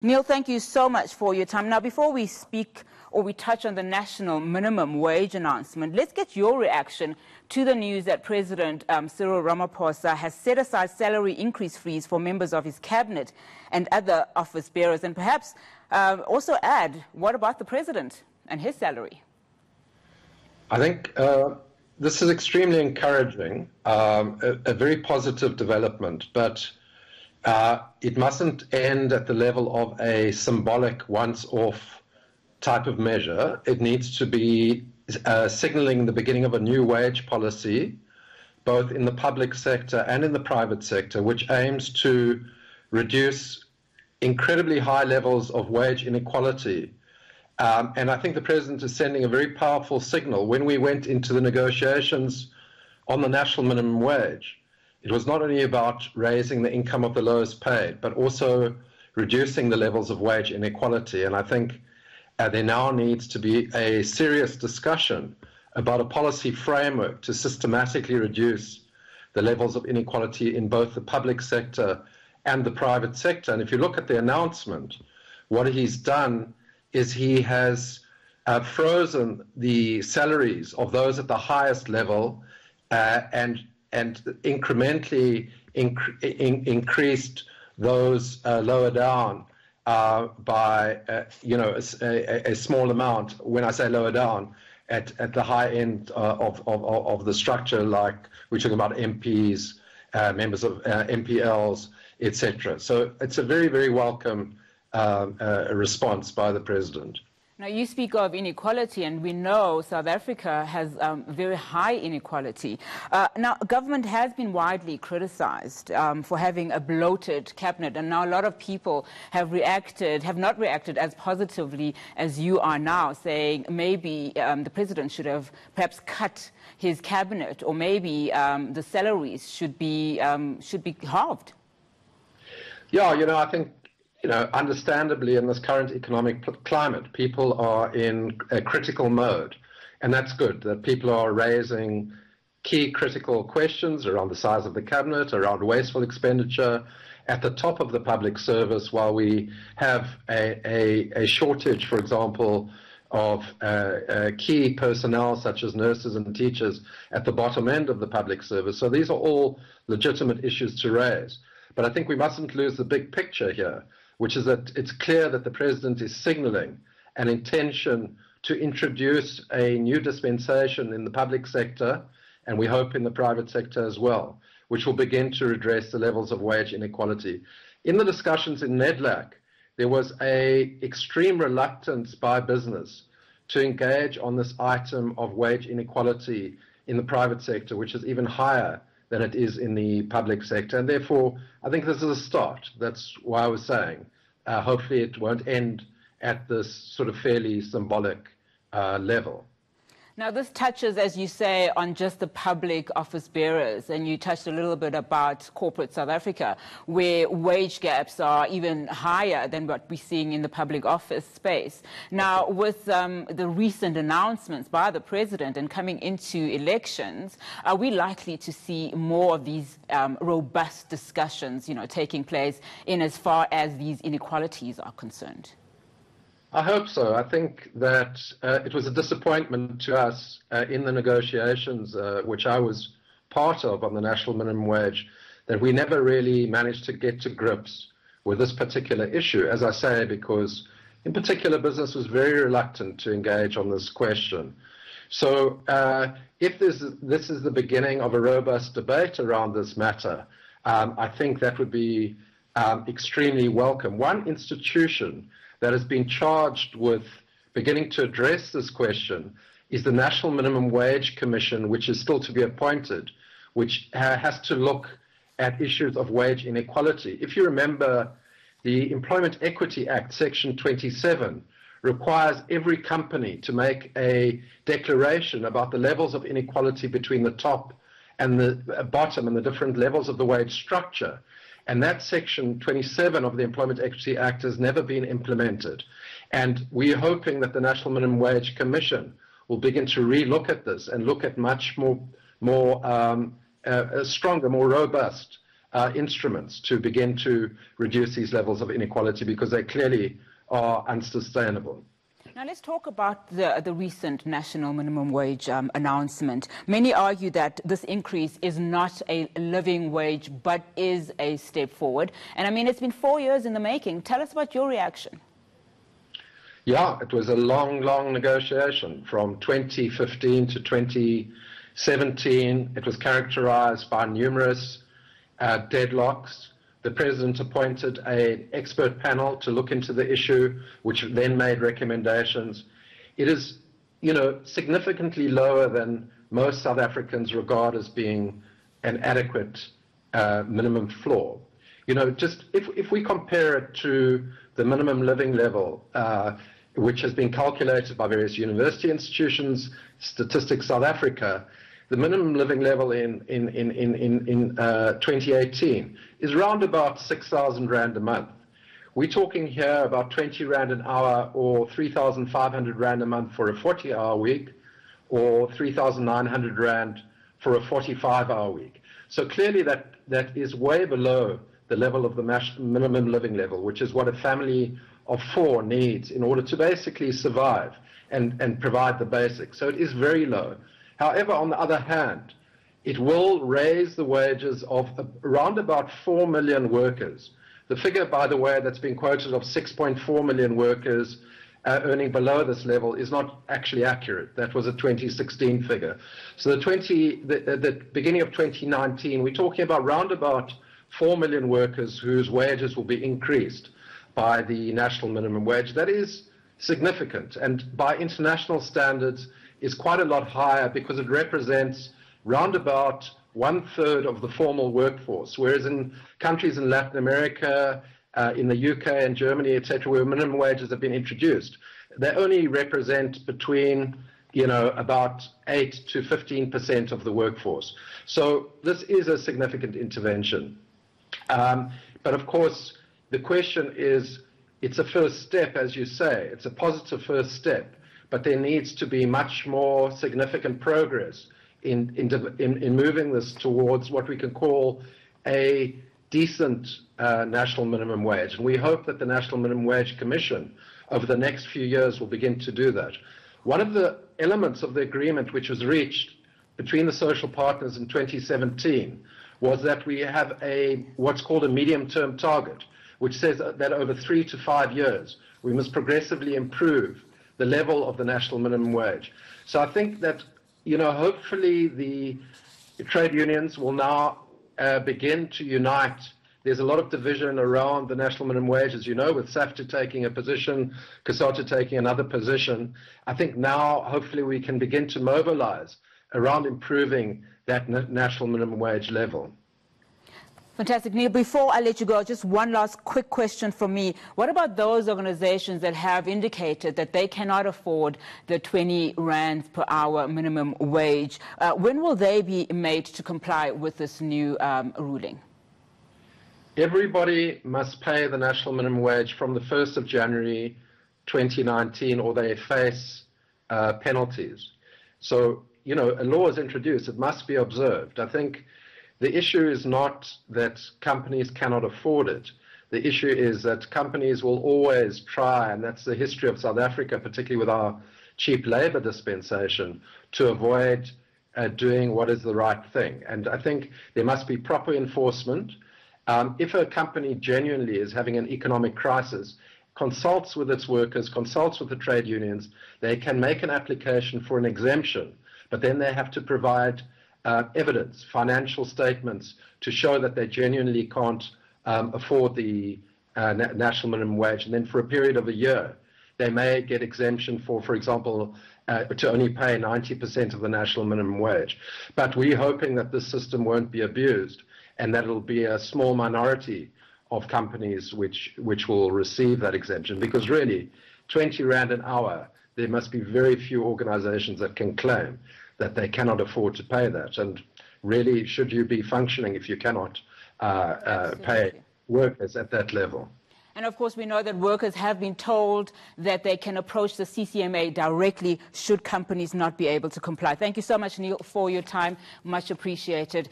Neil, thank you so much for your time. Now, before we speak or we touch on the national minimum wage announcement, let's get your reaction to the news that President Cyril Ramaphosa has set aside salary increase freeze for members of his cabinet and other office bearers. And perhaps also add, what about the president and his salary? I think this is extremely encouraging, a very positive development, but it mustn't end at the level of a symbolic once-off type of measure. It needs to be signaling the beginning of a new wage policy, both in the public sector and in the private sector, which aims to reduce incredibly high levels of wage inequality. And I think the president is sending a very powerful signal. When we went into the negotiations on the national minimum wage, it was not only about raising the income of the lowest paid, but also reducing the levels of wage inequality. And I think there now needs to be a serious discussion about a policy framework to systematically reduce the levels of inequality in both the public sector and the private sector. And if you look at the announcement, what he's done is he has frozen the salaries of those at the highest level and incrementally increased those lower down by a small amount. When I say lower down, at the high end of the structure, like we're talking about MPs, members of MPLs, etc. So it's a very, very welcome response by the president. Now, you speak of inequality, and we know South Africa has very high inequality. Now, government has been widely criticized for having a bloated cabinet, and now a lot of people have not reacted as positively as you are now, saying maybe the president should have perhaps cut his cabinet, or maybe the salaries should be halved. Yeah, I think, understandably in this current economic climate, people are in a critical mode. And that's good, that people are raising key critical questions around the size of the cabinet, around wasteful expenditure at the top of the public service, while we have a shortage, for example, of key personnel such as nurses and teachers at the bottom end of the public service. So these are all legitimate issues to raise. But I think we mustn't lose the big picture here, which is that it's clear that the president is signaling an intention to introduce a new dispensation in the public sector, and we hope in the private sector as well, which will begin to redress the levels of wage inequality. In the discussions in NEDLAC, there was an extreme reluctance by business to engage on this item of wage inequality in the private sector, which is even higher than it is in the public sector. And therefore, I think this is a start. That's why I was saying, hopefully it won't end at this sort of fairly symbolic level. Now, this touches, as you say, on just the public office bearers, and you touched a little bit about corporate South Africa, where wage gaps are even higher than what we're seeing in the public office space. Now, with the recent announcements by the president and coming into elections, are we likely to see more of these robust discussions, taking place in as far as these inequalities are concerned? I hope so. I think that it was a disappointment to us in the negotiations, which I was part of on the national minimum wage, that we never really managed to get to grips with this particular issue, as I say, because in particular business was very reluctant to engage on this question. So if this is the beginning of a robust debate around this matter, I think that would be extremely welcome. One institution that has been charged with beginning to address this question is the National Minimum Wage Commission, which is still to be appointed, which has to look at issues of wage inequality. If you remember, the Employment Equity Act, Section 27, requires every company to make a declaration about the levels of inequality between the top and the bottom and the different levels of the wage structure. And that Section 27 of the Employment Equity Act has never been implemented. And we are hoping that the National Minimum Wage Commission will begin to re-look at this and look at much more stronger, more robust instruments to begin to reduce these levels of inequality, because they clearly are unsustainable. Now let's talk about the recent national minimum wage announcement. Many argue that this increase is not a living wage, but is a step forward. And I mean, it's been 4 years in the making. Tell us about your reaction. Yeah, it was a long, long negotiation from 2015 to 2017. It was characterized by numerous deadlocks. The president appointed an expert panel to look into the issue, which then made recommendations. It is, significantly lower than most South Africans regard as being an adequate minimum floor. Just if we compare it to the minimum living level, which has been calculated by various university institutions, Statistics South Africa, the minimum living level in 2018 is round about 6,000 Rand a month. We're talking here about 20 Rand an hour, or 3,500 Rand a month for a 40-hour week, or 3,900 Rand for a 45-hour week. So clearly that is way below the level of the minimum living level, which is what a family of 4 needs in order to basically survive and provide the basics. So it is very low. However, on the other hand, it will raise the wages of around about 4 million workers. The figure, by the way, that's been quoted of 6.4 million workers earning below this level is not actually accurate. That was a 2016 figure. So the beginning of 2019, we're talking about round about 4 million workers whose wages will be increased by the national minimum wage. That is significant, and by international standards is quite a lot higher, because it represents round about 1/3 of the formal workforce, whereas in countries in Latin America, in the UK and Germany, etc., where minimum wages have been introduced, they only represent between about 8 to 15% of the workforce. So this is a significant intervention. But of course, the question is, it's a first step, as you say. It's a positive first step, but there needs to be much more significant progress in moving this towards what we can call a decent national minimum wage. And we hope that the National Minimum Wage Commission over the next few years will begin to do that. One of the elements of the agreement which was reached between the social partners in 2017 was that we have what's called a medium-term target, which says that over 3 to 5 years we must progressively improve the level of the national minimum wage. So I think that, hopefully the trade unions will now begin to unite. There's a lot of division around the national minimum wage, as you know, with SAFTA taking a position, COSATU taking another position. I think now, hopefully, we can begin to mobilize around improving that national minimum wage level. Fantastic. Neil, before I let you go, just one last quick question from me. What about those organizations that have indicated that they cannot afford the 20 rands per hour minimum wage? When will they be made to comply with this new ruling? Everybody must pay the national minimum wage from the 1st of January 2019, or they face penalties. So, a law is introduced. It must be observed. I think the issue is not that companies cannot afford it. The issue is that companies will always try, and that's the history of South Africa, particularly with our cheap labor dispensation, to avoid doing what is the right thing. And I think there must be proper enforcement. If a company genuinely is having an economic crisis, consults with its workers, consults with the trade unions, they can make an application for an exemption, but then they have to provide evidence, financial statements, to show that they genuinely can't afford the national minimum wage. And then for a period of a year, they may get exemption for example, to only pay 90% of the national minimum wage. But we're hoping that this system won't be abused, and that it'll be a small minority of companies which will receive that exemption. Because really, 20 Rand an hour, there must be very few organizations that can claim that they cannot afford to pay that. And really, should you be functioning if you cannot pay workers at that level? And of course, we know that workers have been told that they can approach the CCMA directly should companies not be able to comply. Thank you so much, Neil, for your time. Much appreciated.